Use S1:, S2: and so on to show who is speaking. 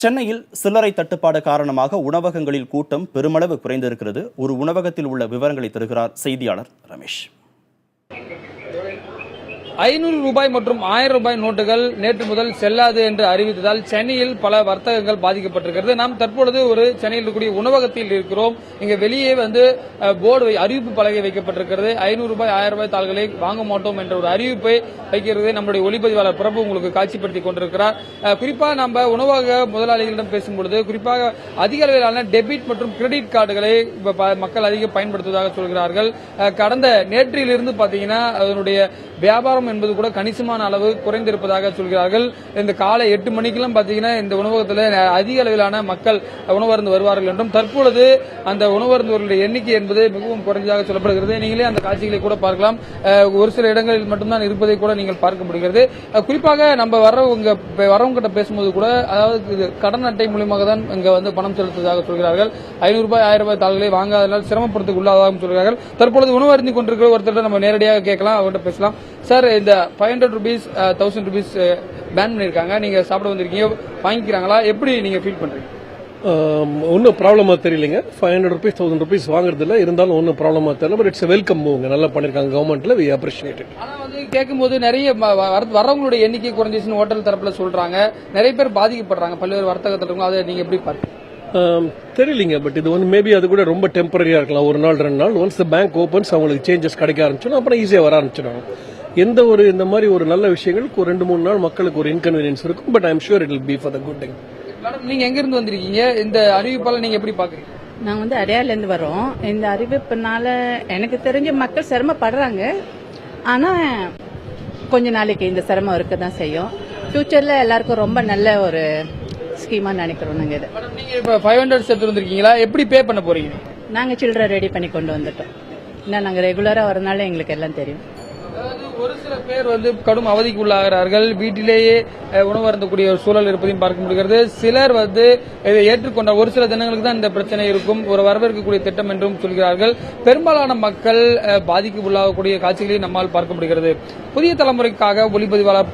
S1: சென்னையில் சில்லறை தட்டுப்பாடு காரணமாக உணவகங்களில் கூட்டம் பெருமளவு குறைந்திருக்கிறது. ஒரு உணவகத்தில் உள்ள விவரங்களை தருகிறார் செய்தியாளர் ரமேஷ்.
S2: 500 ரூபாய் மற்றும் 1000 ரூபாய் நோட்டுகள் நேற்று முதல் செல்லாது என்று அறிவித்ததால் சென்னையில் பல வர்த்தகங்கள் பாதிக்கப்பட்டிருக்கிறது. நாம் தற்பொழுது ஒரு சென்னையில் இருக்கக்கூடிய உணவகத்தில் இருக்கிறோம். இங்க வெளியே போர்டு அறிவிப்பு பலகை வைக்கப்பட்டிருக்கிறது. 500 ரூபாய் 1000 ரூபாய் தாள்களை வாங்க மாட்டோம் என்ற ஒரு அறிவிப்பை வைக்கிறது. நம்முடைய ஒளிப்பதிவாளர் பிரபு உங்களுக்கு காட்சிப்படுத்திக் கொண்டிருக்கிறார். குறிப்பாக நம்ம உணவக முதலாளிகளிடம் பேசும்பொழுது குறிப்பாக அதிக அளவிலான டெபிட் மற்றும் கிரெடிட் கார்டுகளை மக்கள் அதிகம் பயன்படுத்துவதாக சொல்கிறார்கள். கடந்த நேற்றிலிருந்து பாத்தீங்கன்னா அதனுடைய வியாபாரம் என்பது கூட கணிசமான அளவு குறைந்திருப்பதாக சொல்கிறார்கள். இந்த காலை 8 மணிக்கெல்லாம் பாத்தீங்கன்னா இந்த உணவகத்தில் அதிக அளவிலான மக்கள் உணவருந்து வருவார்கள் என்றும் தற்பொழுது அந்த உணவருந்தவர்களுடைய எண்ணிக்கை என்பது மிகவும் குறைந்ததாக சொல்லப்படுகிறது. நீங்களே அந்த காட்சிகளை கூட பார்க்கலாம். ஒரு சில இடங்களில் மட்டும்தான் இருப்பதை கூட நீங்கள் பார்க்க முடிகிறது. குறிப்பாக நம்ம வரவங்க கிட்ட பேசும்போது கூட அதாவது கடன் அட்டை மூலமாக தான் இங்க பணம் செலுத்துவதாக சொல்கிறார்கள். 500 ரூபாய் 1000 ரூபாய் தாள்களை வாங்காததால் சிரமப்படுத்திக் உள்ளதாக சொல்கிறார்கள். தற்பொழுது உணவு அருந்தி கொண்டிருக்கிற ஒருத்தர் நம்ம நேரடியாக கேட்கலாம், அவர்கிட்ட பேசலாம். சார், இந்த 500 ரூபீஸ் 1000 ரூபீஸ் பேன் பண்ணிருக்காங்க. நீங்க சாப்பிட வந்திருக்கீங்க, வாங்கிக்கிறாங்களா? எப்படி நீங்க ஃபீல் பண்றீங்க?
S3: ஒன்னும் ப்ராப்ளமா தெரியலங்க. 500 ரூபீஸ் 1000 ரூபீஸ் வாங்குறது இல்ல, இருந்தாலும் ஒன்னும் ப்ராப்ளமா தெரியல. பட் இட்ஸ் வெல்கம் மூவ், நல்லா பண்ணிருக்காங்க கவர்மெண்ட்ல. We appreciate it.
S2: ஆனா கேட்கும்போது நிறைய வரவங்களுடைய எண்ணிக்கை குறைஞ்சிச்சுன்னு ஹோட்டல் தரப்புல சொல்றாங்க. நிறைய பேர் பாதிக்கப்படுறாங்க, பல்வேறு வர்த்தகத்தில் இருக்கும். அதை நீங்க எப்படி பாருங்க?
S3: தெரியலீங்க. பட் இது மேபி அது கூட ரொம்ப டெம்பரரியா இருக்கலாம், ஒரு நாள் 2 நாள். ஒன்ஸ் பேங்க் ஓபன்ஸ் அவங்களுக்கு சேஞ்சஸ் கிடைக்க ஆரம்பிச்சோம், அப்புறம் ஈஸியா வர ஆரம்பிச்சிடும். இந்த மாதிரி ஒரு நல்ல விஷயங்களுக்கு ஒரு 2-3 நாள் மக்களுக்கு ஒரு இன்கன்வீனியன்ஸ் இருக்கும். But I am sure it will be for the good thing.
S2: Madam, நீங்க எங்க இருந்து வந்திருக்கீங்க? இந்த அறிவிப்பால நீங்க எப்படி பாக்குறீங்க?
S4: நாங்க அடையார்ல இருந்து வரோம். இந்த அறிவிப்புனால எனக்கு தெரிஞ்ச மக்கள் சிரமப்படுறாங்க. ஆனா கொஞ்ச நாளைக்கு இந்த சிரமம் இருக்கதான் செய்யும். ஃபியூச்சர்ல எல்லாருக்கும் ரொம்ப நல்ல ஒரு ஸ்கீமா நினைக்கிறோம் நாங்க இதை.
S2: நீங்க இப்ப 500 சேர்த்து வந்திருக்கீங்களா? எப்படி பே பண்ண போறீங்க?
S4: நாங்க சில்லறை ரெடி பண்ணி கொண்டு வந்துட்டோம். இன்னும் நாங்க ரெகுலரா வரனால எங்களுக்கு எல்லாம் தெரியும்.
S2: ஒரு சில பேர் கடும் அவதிக்கு உள்ளாகிறார்கள். வீட்டிலேயே உணவு அருந்தக்கூடிய ஒரு சூழல் இருப்பதையும் பார்க்க முடிகிறது. சிலர் இதை ஏற்றுக்கொண்ட ஒரு சில தினங்களுக்கு தான் இந்த பிரச்சனை இருக்கும், ஒரு வரவேற்கக்கூடிய திட்டம் என்றும் சொல்கிறார்கள். பெரும்பாலான மக்கள் பாதிக்கு உள்ளாகக்கூடிய காட்சிகளை நம்மால் பார்க்க முடிகிறது. புதிய தலைமுறைக்காக ஒளிப்பதிவாளர்